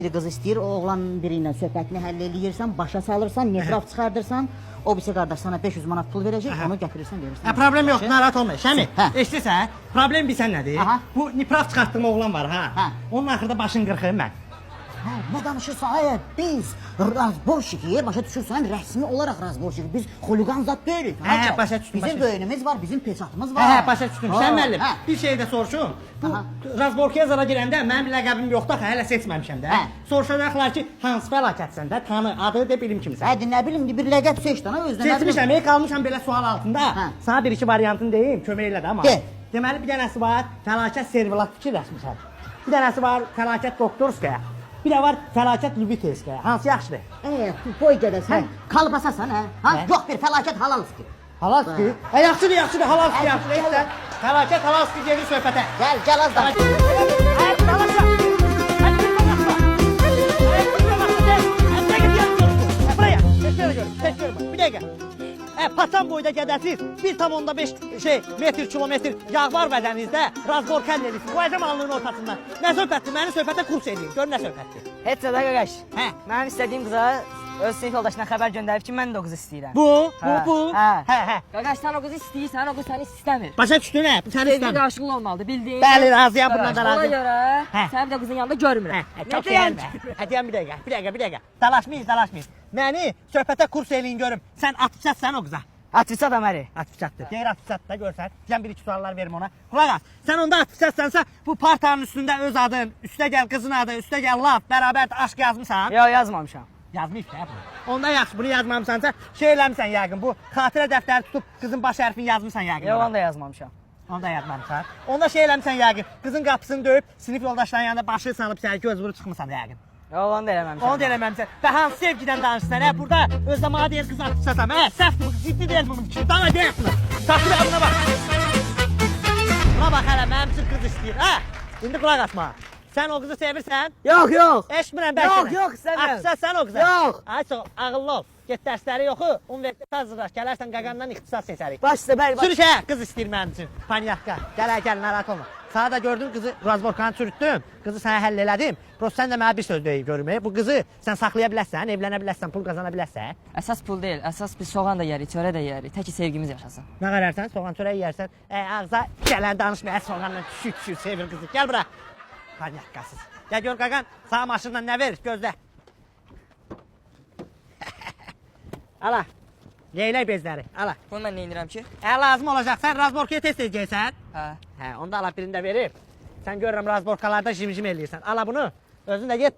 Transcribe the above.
Bir qız istəyir, o oğlan biri ilə söhbətini həll eləyirsən, başa salırsan, nifraf çıxardırsan, o birisi qardaş sana 500 manat pul verəcək, onu gətirirsən, verirsən. Problem yok, narahat olma. Şəmi, Hə. eşitirsən? Problem bilsən nədir? Aha. Bu nifraf çıxartdığım oğlan var ha. Hə. Onun axırda başın qırxır mən. Hə, nə danışırsan? Ay, biz razborşiki, başa düşürsən, rəsmi olaraq razborşiki. Biz xuliqan zat deyilik. Hə, başa düşdüm, Bizim başa böyünümüz var, bizim pesatımız var. Hə, başa düşdüm. Sən müəllim, Hə. bir şey də soruşum. Bu Aha. Razborkaya zara girəndə mənim ləqəbim yoxdur axı, hələ seçməmişəm də. Hə. Soruşacaqlar ki, hansı fəlakətsən də, tanı, adı de bilim kimsən. Hə, nə bilim, bir ləqəb seç dana özünə. Seçmişəm, qalmışam belə sual altında. Hə. Sana bir iki variantını deyim, kömək elə də amma. De. Deməli bir dənəsi var, fəlakət servilat fikirləşmişəm. Bir dənəsi var, fəlakət doktorskaya. Bir də var, fəlakət lübiteskaya. Hansı yaxşıdır? Boy gedəsən, kalbasasan, hə? Ha, Hə. yox bir fəlakət halalski. Halalski? Yaxşıdır, yaxşıdır, halalski, yaxşıdır. Eşsən, fəlakət halalski gedir söhbətə. Gəl az da. Hayır, dalaşma. Hadi bir dalaşma. Buraya, bir dəqiqə. Patan boyda qədəsiz, 1,5 metr kilometr yağ var bədəninizdə, razborka edirsiniz, bu əcəmanlığın ortasından. Nə söhbətdir? Məni söhbətə kurs edin, gör nə söhbətdir. Heç də qaqaş. Hə. Mənim istədiyim qıza öz sinif yoldaşına xəbər göndərib ki, mən də o qızı istəyirəm. Bu. Hə. Hə. Qaqaş, sən o qızı istəyirsən, o qız səni istəmir. Başa düşdün hə? Bu səni Sevgi istəmir. qarşılıqlı olmalıdır, bildiyin. Bəli, razıyam, bundan da Ona razıyam. görə Hə. səni bir də qızın yanında görmürəm. Çox deyəmə. Hədiyəm bir dəqiqə. Dalaşmayız. Məni söhbətə kurs eləyin görüm. Sən atışatsan o qıza. Atırsa da məri. Atışatdır. Deyir atışat da görsən. Sən bir iki suallar verim ona. Qulaq as. Sən onda atışatsansa bu partanın üstündə öz adın, üstə gəl qızın adı, üstə gəl laf, bərabər aşk yazmısan. Yox, yazmamışam. Yazmış da bu. Onda yaxşı bunu yazmamısansa şey eləmisən yəqin. Bu xatirə dəftəri tutub qızın baş hərfini yazmısan yəqin. Yox, ora. onu da yazmamışam. Onu da yazmamısan. Onda şey eləmisən yəqin. Qızın qapısını döyüb sinif yoldaşlarının yanında başı salıb səni göz vurub çıxmısan yəqin. Yox, onu da eləməmişəm. Onu da eləməmisən. Və hansı sevgidən danışsan, hə? Burada özdə mənə deyir qız atışsasam, hə? Səhvdir bu, ciddi deyil bunun fikri. Dana deyək bunu. Saxlı buna bax. Buna bax hələ, mənim üçün qız istəyir, hə? İndi qulaq asma. Sən o qızı sevirsən? Yox. Eşmirəm bəlkə. Yox, istəmirəm. Atışsasan o qıza. Yox. Ay çox, ağıllı ol. Get dərsləri yoxu, universitetə hazırlaş. Gələrsən qaqandan ixtisas seçərik. Başla, bəli, baş. Sürüş hə, qız istəyir mənim üçün. Panyakka. Gəl, narahat olma. Sana da gördüm qızı razborkanı çürütdüm. Qızı sənə həll elədim. Prosta sən də mənə bir söz deyib görüm. Bu qızı sən saxlaya bilərsən, evlənə bilərsən, pul qazana bilərsən. Əsas pul deyil, əsas biz soğan da yerik, çörə də yerik. Tək ki sevgimiz yaşasın. Nə qararsan? Soğan çörək yeyərsən. Ağza gələn danışmaya soğanla düşür sevir qızı. Gəl bura. Panyakkasız. Gəl gör qaqan, sağ maşınla nə verir? Gözlə. Ala. Leylək bezləri. Ala. Bunu mən nə edirəm ki? Lazım olacaq. Sən razborkaya test edəcəksən. Hə. Onda ala birini də verib. Sən görürəm razborkalarda jim eləyirsən. Ala bunu. Özün də get.